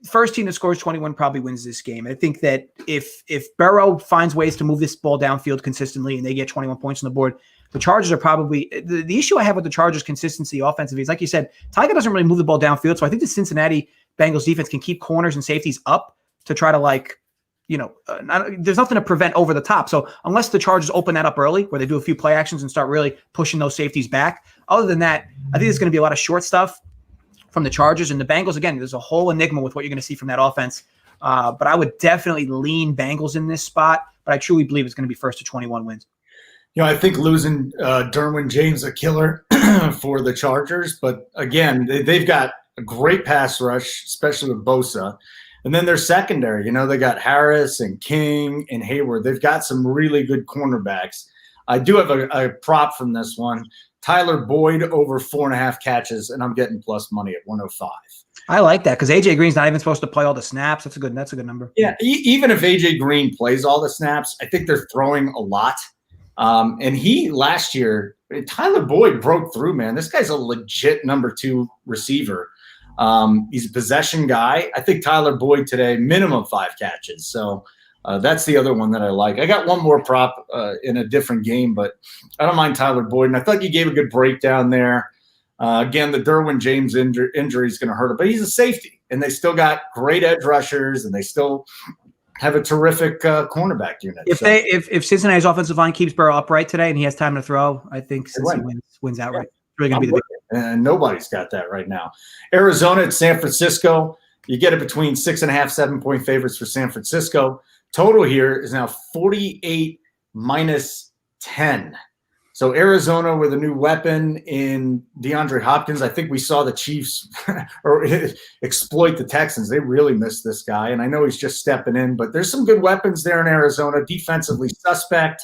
first team that scores 21 probably wins this game. I think that if Burrow finds ways to move this ball downfield consistently and they get 21 points on the board, the Chargers are probably the issue I have with the Chargers' consistency offensively is, like you said, Tiger doesn't really move the ball downfield. So I think the Cincinnati Bengals defense can keep corners and safeties up to try to there's nothing to prevent over the top. So unless the Chargers open that up early where they do a few play actions and start really pushing those safeties back, other than that, I think there's going to be a lot of short stuff from the Chargers. And the Bengals, again, there's a whole enigma with what you're going to see from that offense. But I would definitely lean Bengals in this spot, but I truly believe it's going to be 1st to 21 wins. I think losing Derwin James a killer for the Chargers. But again, they've got a great pass rush, especially with Bosa. And then their secondary, they got Harris and King and Hayward. They've got some really good cornerbacks. I do have a prop from this one. Tyler Boyd over 4.5 catches, and I'm getting plus money at 105. I like that because AJ Green's not even supposed to play all the snaps. That's a good number. Yeah, even if AJ Green plays all the snaps, I think they're throwing a lot. And last year, Tyler Boyd broke through, man. This guy's a legit number 2 receiver. He's a possession guy. I think Tyler Boyd today, minimum 5 catches. So that's the other one that I like. I got one more prop in a different game, but I don't mind Tyler Boyd. And I thought you gave a good breakdown there. Again, the Derwin James injury is going to hurt him, but he's a safety. And they still got great edge rushers, and they still have a terrific cornerback unit. If Cincinnati's offensive line keeps Burrow upright today and he has time to throw, I think Cincinnati wins outright. It's really going to be the big. And nobody's got that right now. Arizona at San Francisco. You get it between 6.5, 7-point favorites for San Francisco. Total here is now 48 minus 10. So Arizona with a new weapon in DeAndre Hopkins. I think we saw the Chiefs exploit the Texans. They really missed this guy, and I know he's just stepping in, but there's some good weapons there in Arizona. Defensively suspect.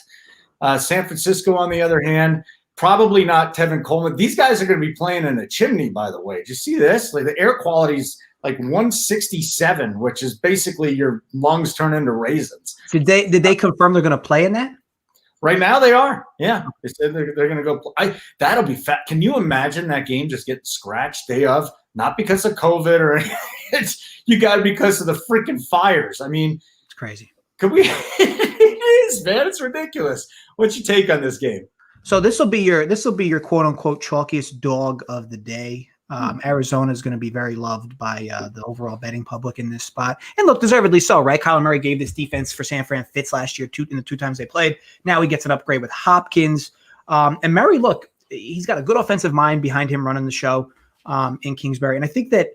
San Francisco, on the other hand, probably not Tevin Coleman. These guys are going to be playing in a chimney, by the way. Did you see this? Like, the air quality's like 167, which is basically your lungs turn into raisins. Did they confirm they're going to play in that? Right now they are. Yeah. They said they're going to go play. That'll be fat. Can you imagine that game just getting scratched day of? Not because of COVID or anything. You got it because of the freaking fires. I mean, it's crazy. Could we? It is, man. It's ridiculous. What's your take on this game? So this will be your quote unquote chalkiest dog of the day. Arizona is going to be very loved by the overall betting public in this spot. And look, deservedly so, right? Kyler Murray gave this defense for San Fran fits last year in the 2 times they played. Now he gets an upgrade with Hopkins. And Murray, look, he's got a good offensive mind behind him running the show in Kingsbury. And I think that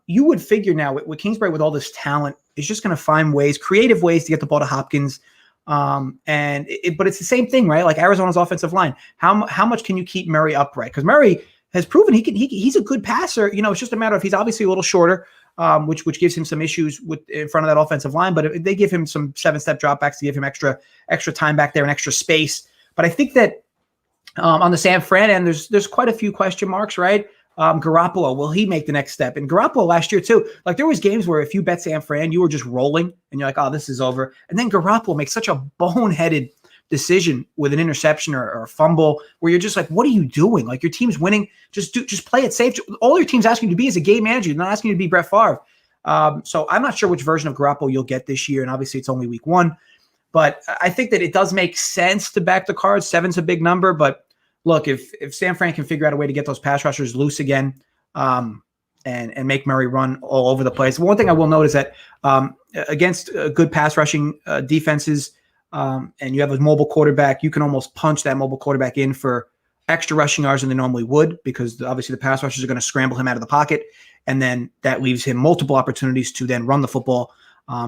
you would figure now with Kingsbury, with all this talent, is just going to find creative ways to get the ball to Hopkins. But it's the same thing, right? Like Arizona's offensive line. How much can you keep Murray upright? Because Murray has proven he's a good passer. You know, it's just a matter of he's obviously a little shorter, which gives him some issues in front of that offensive line. But if they give him some 7-step dropbacks to give him extra time back there and extra space. But I think that on the San Fran end, there's quite a few question marks, right? Garoppolo, will he make the next step? And Garoppolo last year too, like there was games where if you bet San Fran, you were just rolling and you're like, oh, this is over. And then Garoppolo makes such a boneheaded decision with an interception or a fumble where you're just like, what are you doing? Like your team's winning. Just play it safe. All your team's asking you to be is a game manager. They're not asking you to be Brett Favre. So I'm not sure which version of Garoppolo you'll get this year. And obviously it's only week 1, but I think that it does make sense to back the Cards. 7's a big number, but look, if San Fran can figure out a way to get those pass rushers loose again, and make Murray run all over the place. One thing I will note is that against good pass rushing defenses, and you have a mobile quarterback, you can almost punch that mobile quarterback in for extra rushing yards than they normally would, because obviously the pass rushers are going to scramble him out of the pocket, and then that leaves him multiple opportunities to then run the football.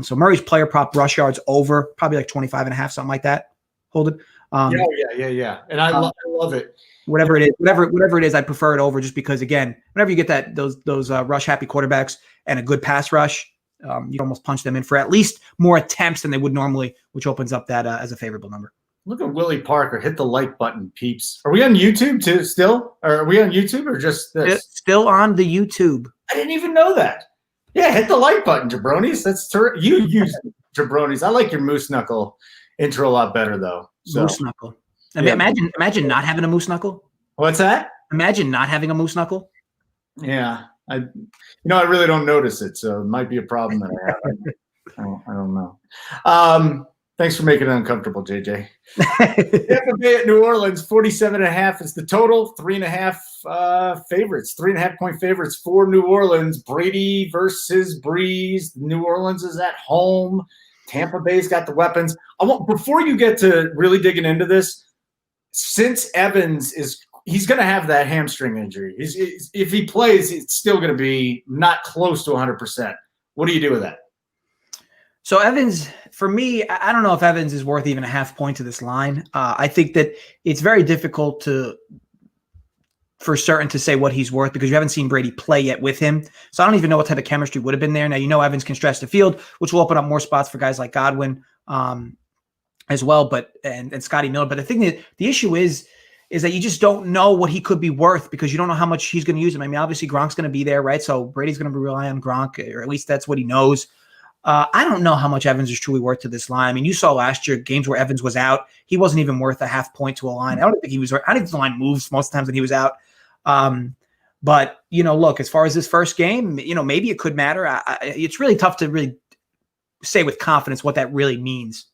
So Murray's player prop rush yards over probably like 25.5, something like that. Holden. Yeah. And I love it. Whatever it is, I prefer it over, just because again, whenever you get those rush happy quarterbacks and a good pass rush, you can almost punch them in for at least more attempts than they would normally, which opens up that as a favorable number. Look at Willie Parker. Hit the like button, peeps. Are we on YouTube too still? Or are we on YouTube or just this? Still on the YouTube. I didn't even know that. Yeah, hit the like button, jabronis. That's you use jabronis. I like your moose knuckle intro a lot better though. So. Moose knuckle. I mean, imagine not having a moose knuckle. What's that? Imagine not having a moose knuckle. Yeah, I really don't notice it, so it might be a problem that I have. I don't know. Thanks for making it uncomfortable, JJ. Tampa Bay at New Orleans, 47.5 is the total. 3.5 favorites, 3.5-point favorites for New Orleans. Brady versus Breeze. New Orleans is at home. Tampa Bay's got the weapons. Before you get to really digging into this, since Evans he's going to have that hamstring injury. If he plays, it's still going to be not close to 100%. What do you do with that? So Evans, for me, I don't know if Evans is worth even a half point to this line. I think that it's very difficult for certain to say what he's worth, because you haven't seen Brady play yet with him. So I don't even know what type of chemistry would have been there. Now, Evans can stretch the field, which will open up more spots for guys like Godwin as well, but and Scotty Miller. But I think that the issue is that you just don't know what he could be worth, because you don't know how much he's going to use him. I mean, obviously Gronk's going to be there, right? So Brady's going to rely on Gronk, or at least that's what he knows. I don't know how much Evans is truly worth to this line. I mean, you saw last year games where Evans was out. He wasn't even worth a half point to a line. I don't think he was. I think the line moves most of the times when he was out. But, look, as far as this first game, maybe it could matter. It's really tough to really say with confidence what that really means,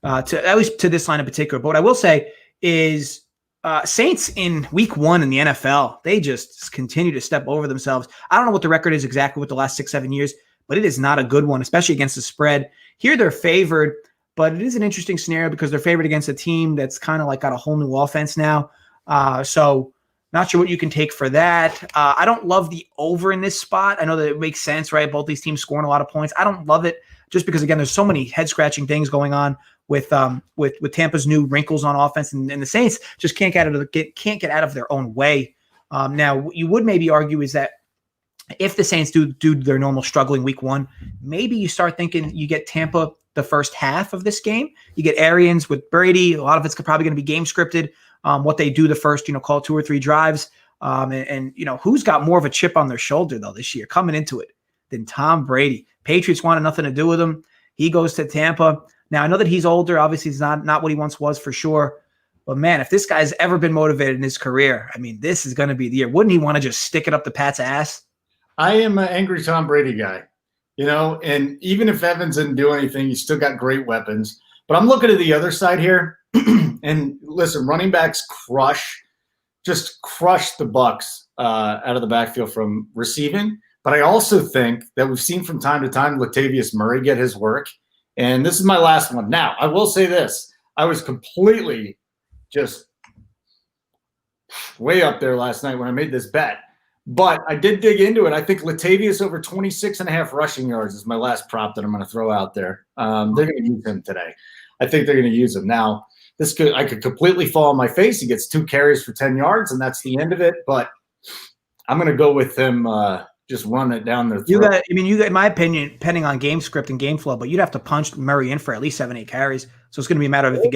at least to this line in particular. But what I will say is Saints in week 1 in the NFL, they just continue to step over themselves. I don't know what the record is exactly with the last 6-7 years, but it is not a good one, especially against the spread. Here they're favored, but it is an interesting scenario because they're favored against a team that's kind of like got a whole new offense now. So not sure what you can take for that. I don't love the over in this spot. I know that it makes sense, right? Both these teams scoring a lot of points. I don't love it just because, again, there's so many head-scratching things going on with Tampa's new wrinkles on offense, and the Saints just can't get out of their own way. Now, what you would maybe argue is that if the Saints do their normal struggling week one, maybe you start thinking you get Tampa the first half of this game. You get Arians with Brady. A lot of it's probably going to be game scripted. What they do the first, call 2 or 3 drives. And who's got more of a chip on their shoulder, though, this year coming into it than Tom Brady? Patriots wanted nothing to do with him. He goes to Tampa. Now, I know that he's older. Obviously, he's not what he once was for sure. But, man, if this guy's ever been motivated in his career, I mean, this is going to be the year. Wouldn't he want to just stick it up the Pat's ass? I am an angry Tom Brady guy, and even if Evans didn't do anything, you still got great weapons. But I'm looking at the other side here. And, listen, running backs just crush the Bucs out of the backfield from receiving. But I also think that we've seen from time to time Latavius Murray get his work. And this is my last one. Now, I will say this. I was completely just way up there last night when I made this bet. But I did dig into it. I think Latavius over 26.5 rushing yards is my last prop that I'm going to throw out there. They're going to use him today. I think they're going to use him. Now, I could completely fall on my face. He gets 2 carries for 10 yards, and that's the end of it. But I'm going to go with him just run it down their throat. You got, in my opinion, depending on game script and game flow, but you'd have to punch Murray in for at least 7-8 carries. So it's going to be a matter of if he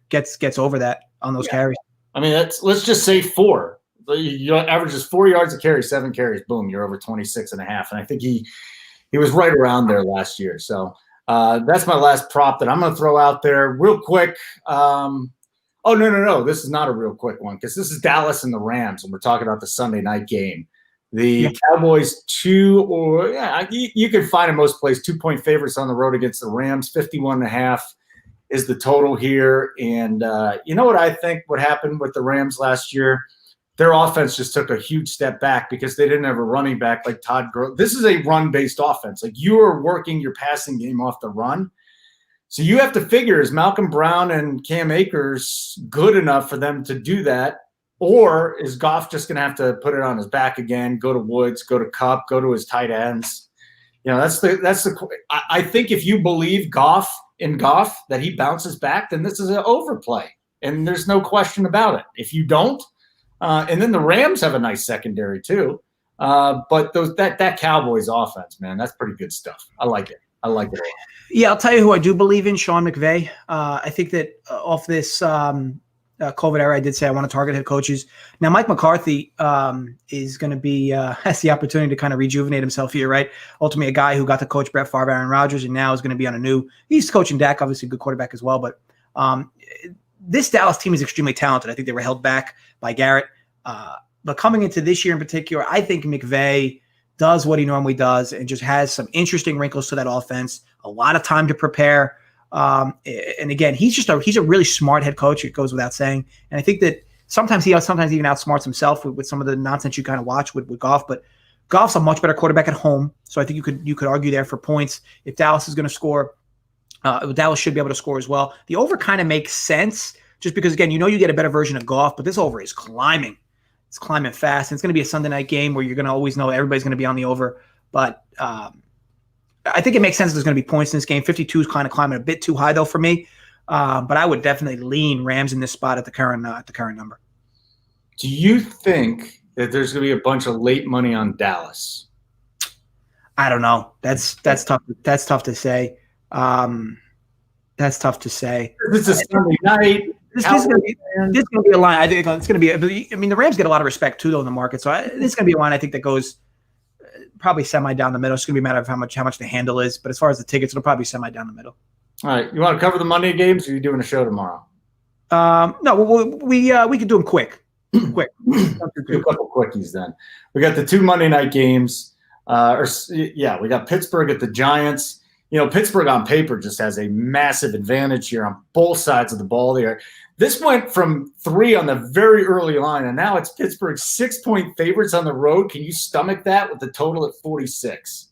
gets over that on those carries. I mean, let's just say 4. You averages 4 yards a carry, 7 carries. Boom, you're over 26.5. And I think he was right around there last year. So that's my last prop that I'm going to throw out there real quick. No. This is not a real quick one because this is Dallas and the Rams, and we're talking about the Sunday night game. The Cowboys you can find in most places 2-point favorites on the road against the Rams. 51.5 is the total here. And you know what I think what happened with the Rams last year? Their offense just took a huge step back because they didn't have a running back like Todd Gurley. This is a run-based offense. Like, you are working your passing game off the run. So you have to figure, is Malcolm Brown and Cam Akers good enough for them to do that? Or is Goff just going to have to put it on his back again, go to Woods, go to Kupp, go to his tight ends? I think if you believe Goff that he bounces back, then this is an overplay. And there's no question about it. If you don't, and then the Rams have a nice secondary too. But that Cowboys offense, man, that's pretty good stuff. I like it. Yeah, I'll tell you who I do believe in, Sean McVay. I think that off this COVID era, I did say I want to target head coaches. Now, Mike McCarthy is going to be has the opportunity to kind of rejuvenate himself here, right? Ultimately, a guy who got to coach Brett Favre, Aaron Rodgers, and now is going to be on he's coaching Dak, obviously a good quarterback as well. But this Dallas team is extremely talented. I think they were held back by Garrett. But coming into this year in particular, I think McVay does what he normally does and just has some interesting wrinkles to that offense, a lot of time to prepare. And again, he's a really smart head coach. It goes without saying. And I think that sometimes he even outsmarts himself with some of the nonsense you kind of watch with Goff. But Goff's a much better quarterback at home. So I think you could argue there for points. If Dallas is going to score, Dallas should be able to score as well. The over kind of makes sense just because, again, you get a better version of Goff, but this over is climbing. It's climbing fast. And it's going to be a Sunday night game where you're going to always know everybody's going to be on the over. But I think it makes sense there's going to be points in this game. 52 is kind of climbing a bit too high, though, for me. But I would definitely lean Rams in this spot at the current number. Do you think that there's going to be a bunch of late money on Dallas? I don't know. That's tough. That's tough to say. That's tough to say. This is Sunday night. This is going to be a line. I think it's going to be. I mean, the Rams get a lot of respect too, though, in the market. So this is going to be a line I think that goes probably semi down the middle. It's going to be a matter of how much the handle is. But as far as the tickets, it'll probably be semi down the middle. All right, you want to cover the Monday games, or are you doing a show tomorrow? No, we could do them quick. Quick. Do a couple quickies then. We got the 2 Monday night games. We got Pittsburgh at the Giants. Pittsburgh on paper just has a massive advantage here on both sides of the ball there. This went from 3 on the very early line, and now it's Pittsburgh's 6-point favorites on the road. Can you stomach that with the total at 46?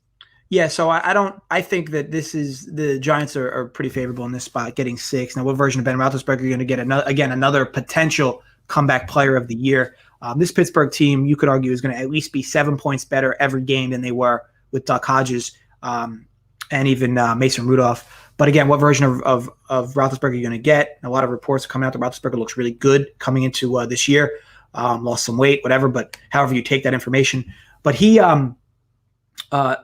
Yeah, so I think that the Giants are pretty favorable in this spot, getting 6. Now, what version of Ben Roethlisberger are you going to get? Another potential comeback player of the year. This Pittsburgh team, you could argue, is going to at least be 7 points better every game than they were with Duck Hodges and even Mason Rudolph. But again, what version of Roethlisberger are you going to get? A lot of reports are coming out that Roethlisberger looks really good coming into this year. Lost some weight, whatever, but however you take that information. But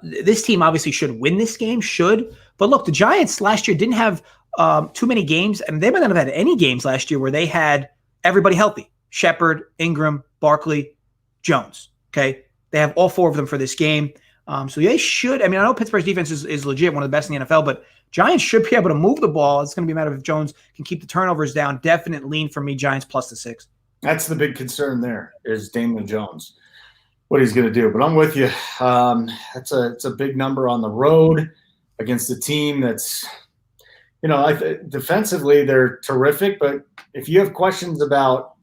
this team obviously should win this game, But look, the Giants last year didn't have too many games, and they might not have had any games last year where they had everybody healthy. Shepard, Ingram, Barkley, Jones. Okay? They have all 4 of them for this game. So they should. I mean, I know Pittsburgh's defense is legit, one of the best in the NFL, but Giants should be able to move the ball. It's going to be a matter of if Jones can keep the turnovers down. Definite lean for me, Giants plus the 6. That's the big concern there is Daniel Jones, what he's going to do. But I'm with you. It's a big number on the road against a team that's, defensively they're terrific. But if you have questions about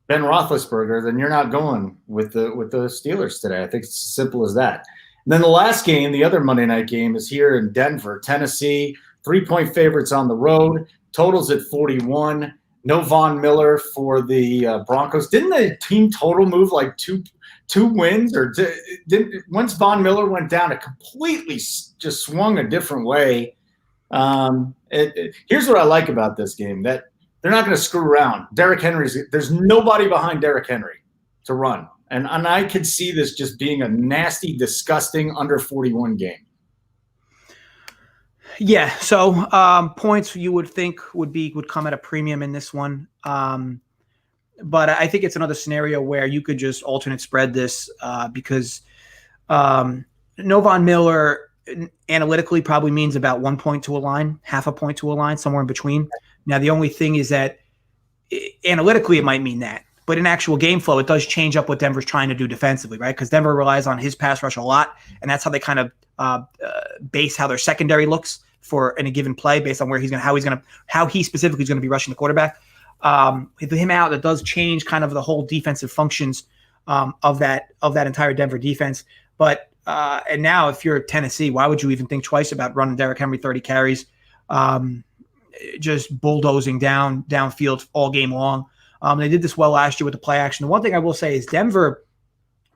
Ben Roethlisberger, then you're not going with the Steelers today. I think it's as simple as that. And then the last game, the other Monday night game, is here in Denver, Tennessee. 3-point favorites on the road. Totals at 41. No Von Miller for the Broncos. Didn't the team total move like two wins? Or once Von Miller went down, it completely just swung a different way. Here's what I like about this game, that they're not going to screw around. There's nobody behind Derrick Henry to run. And I could see this just being a nasty, disgusting under 41 game. Yeah, so points you would think would come at a premium in this one. But I think it's another scenario where you could just alternate spread this because no Von Miller analytically probably means about 1 point to a line, half a point to a line, somewhere in between. Now, the only thing is that analytically it might mean that. But in actual game flow, it does change up what Denver's trying to do defensively, right? Because Denver relies on his pass rush a lot, and that's how they kind of base how their secondary looks for in a given play, based on how he specifically is going to be rushing the quarterback. With him out, it does change kind of the whole defensive functions of that entire Denver defense. But and now, if you're Tennessee, why would you even think twice about running Derrick Henry 30 carries, just bulldozing downfield all game long? They did this well last year with the play action. The one thing I will say is Denver,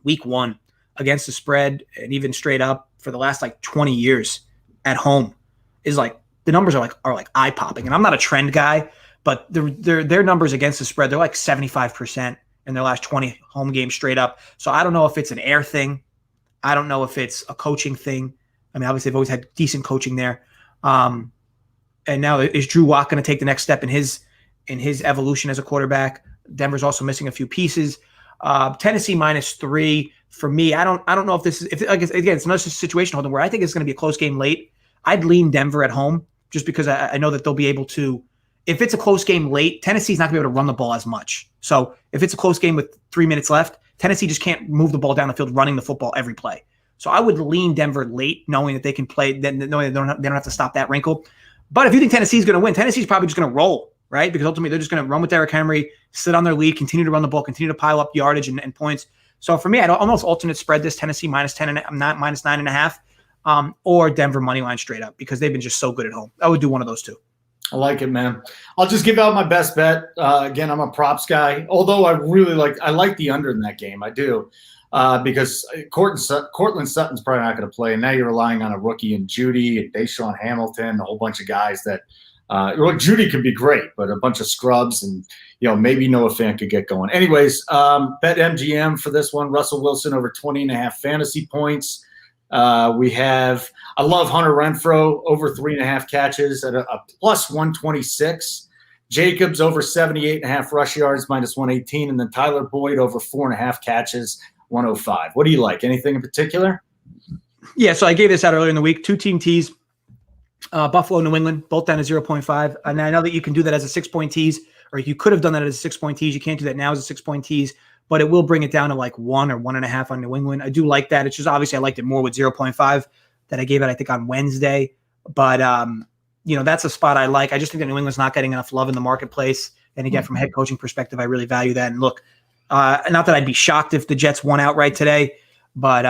week 1 against the spread and even straight up for the last 20 years at home is the numbers are eye popping. And I'm not a trend guy, but their numbers against the spread, they're 75% in their last 20 home games straight up. So I don't know if it's an air thing. I don't know if it's a coaching thing. I mean, obviously they've always had decent coaching there. And now is Drew Lock going to take the next step in his evolution as a quarterback? Denver's also missing a few pieces. Tennessee -3 for me. I don't know if this is again, it's another situation, Holden, where I think it's going to be a close game late. I'd lean Denver at home just because I know that they'll be able to. If it's a close game late, Tennessee's not going to be able to run the ball as much. So if it's a close game with 3 minutes left, Tennessee just can't move the ball down the field running the football every play. So I would lean Denver late, knowing that they can play, then knowing they don't have to stop that wrinkle. But if you think Tennessee's going to win, Tennessee's probably just going to roll, right? Because ultimately they're just going to run with Derrick Henry, sit on their lead, continue to run the ball, continue to pile up yardage and points. So for me, I'd almost alternate spread this Tennessee -10 and not -9.5, or Denver money line straight up because they've been just so good at home. I would do one of those two. I like it, man. I'll just give out my best bet. Again, I'm a props guy, although I like the under in that game. I do. Because Cortland Sutton's probably not going to play, and now you're relying on a rookie and Judy and Deshaun Hamilton, a whole bunch of guys that Judy could be great, but a bunch of scrubs, and maybe Noah Fant could get going. Anyways, bet MGM for this one. Russell Wilson over 20.5 fantasy points. I love Hunter Renfrow over 3.5 catches at a plus 126. Jacobs over 78.5 rush yards -118, and then Tyler Boyd over 4.5 catches 105. What do you like? Anything in particular? Yeah, so I gave this out earlier in the week. 2-team teas, Buffalo, New England, both down to 0.5. And I know that you can do that as a 6-point tease, or you could have done that as a 6-point tease. You can't do that now as a 6-point tease, but it will bring it down to 1 or 1.5 on New England. I do like that. It's just obviously I liked it more with 0.5 that I gave it, I think, on Wednesday. But, that's a spot I like. I just think that New England's not getting enough love in the marketplace. And again, from a head coaching perspective, I really value that. And look, not that I'd be shocked if the Jets won outright today, But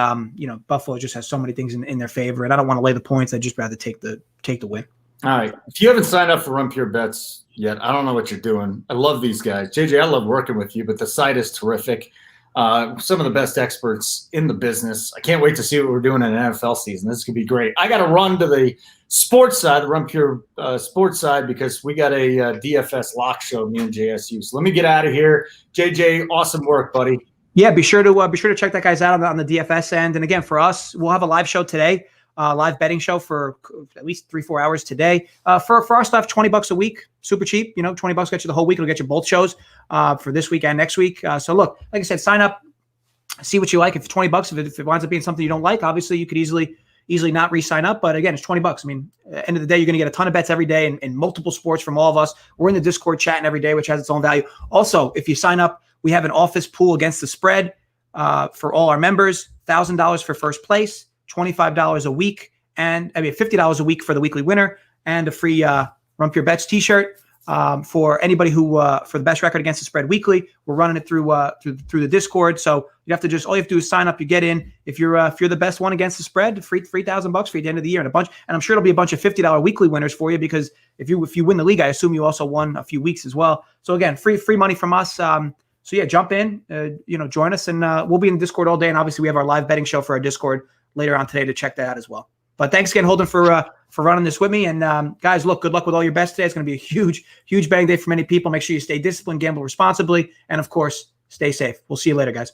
Buffalo just has so many things in their favor, and I don't want to lay the points. I'd just rather take the win. All right. If you haven't signed up for Run Pure Bets yet, I don't know what you're doing. I love these guys. JJ, I love working with you, but the site is terrific. Some of the best experts in the business. I can't wait to see what we're doing in an NFL season. This could be great. I got to run to the sports side, the Run Pure sports side, because we got a DFS lock show, me and JSU. So let me get out of here. JJ, awesome work, buddy. Yeah, be sure to check that guys out on the DFS end. And again, for us, we'll have a live show today. Live betting show for at least 3-4 hours today. For our stuff, $20 a week, super cheap. $20 get you the whole week. It'll get you both shows for this week and next week. So look, like I said, sign up, see what you like. If it's $20, if it winds up being something you don't like, obviously you could easily not re-sign up. But again, it's $20. I mean, at the end of the day, you're going to get a ton of bets every day in multiple sports from all of us. We're in the Discord chatting every day, which has its own value. Also, if you sign up, we have an office pool against the spread for all our members. $1,000 for first place. $25 a week, and $50 a week for the weekly winner, and a free Run Pure Bets t-shirt for anybody who for the best record against the spread weekly. We're running it through the Discord, so all you have to do is sign up. You get in. If you're the best one against the spread, free $3,000 for you at the end of the year, and I'm sure it'll be a bunch of $50 weekly winners for you, because if you win the league, I assume you also won a few weeks as well. So again, free money from us. So yeah, jump in, join us, and we'll be in the Discord all day. And obviously we have our live betting show for our Discord later on today to check that out as well. But thanks again, Holden, for running this with me. And guys, look, good luck with all your bets today. It's going to be a huge betting day for many people. Make sure you stay disciplined, gamble responsibly, and of course, stay safe. We'll see you later, guys.